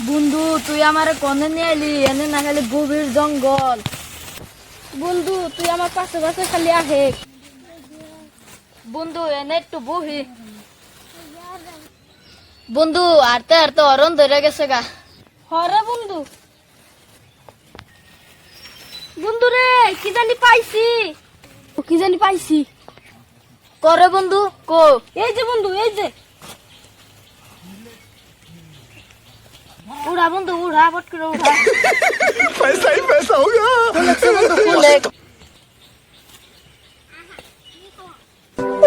বন্ধু তুই আমারে কনে নিয়ে এলি এনে না খালি গভীর জঙ্গল। বন্ধু তুই আমার পাশে পাশে খালি আহে। বন্ধু এনে একটু বহি। বন্ধু আরতে আরতে অরণ ধরে গেছে গা। হরে বন্ধু। বন্ধু রে কি জানি পাইছি। কি জানি পাইছি। করে বন্ধু কো। এই যে বন্ধু এই যে। उड़ा बंदू उड़ा पट कर उड़ा पैसा ही पैसा होगा।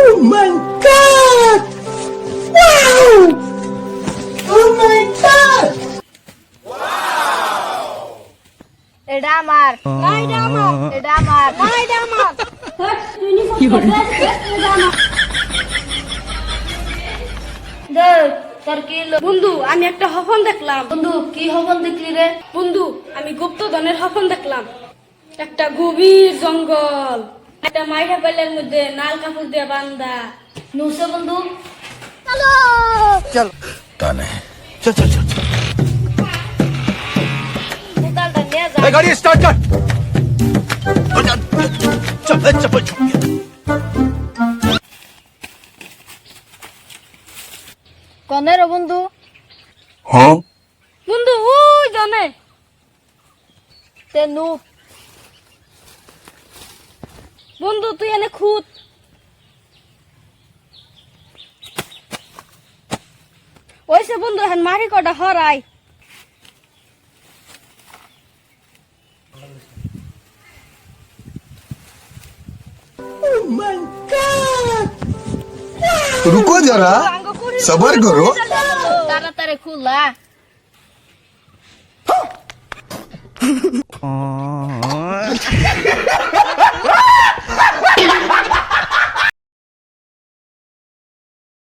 Oh my god! Wow! Oh my god! एडा मार नहीं डा मार एडा मार नहीं डा मार বন্ধু আমি একটা হফন দেখলাম। বন্ধু কি হবন দেখলি রে? বন্ধু আমি গুপ্তধনের হফন দেখলাম। একটা গভীর জঙ্গল, একটা মাইঠা পেলের মধ্যে নাল কাপড় দিয়ে বান্ধা। নুসে বন্ধু ताने चल चल चल चल उतारটা নিয়ে যা। ए, गाड़ी स्टार्ट कर चल चप्पल छूट गया। কনে রে বন্ধু? हाँ বন্ধু ওই জানে তে নু বন্ধু তুই এনে খুদ। ওইসে বন্ধু এখন মারি কটা হরাই। Oh my god! रुको जरा सबर करो। তাড়াতাড়ি খুলা।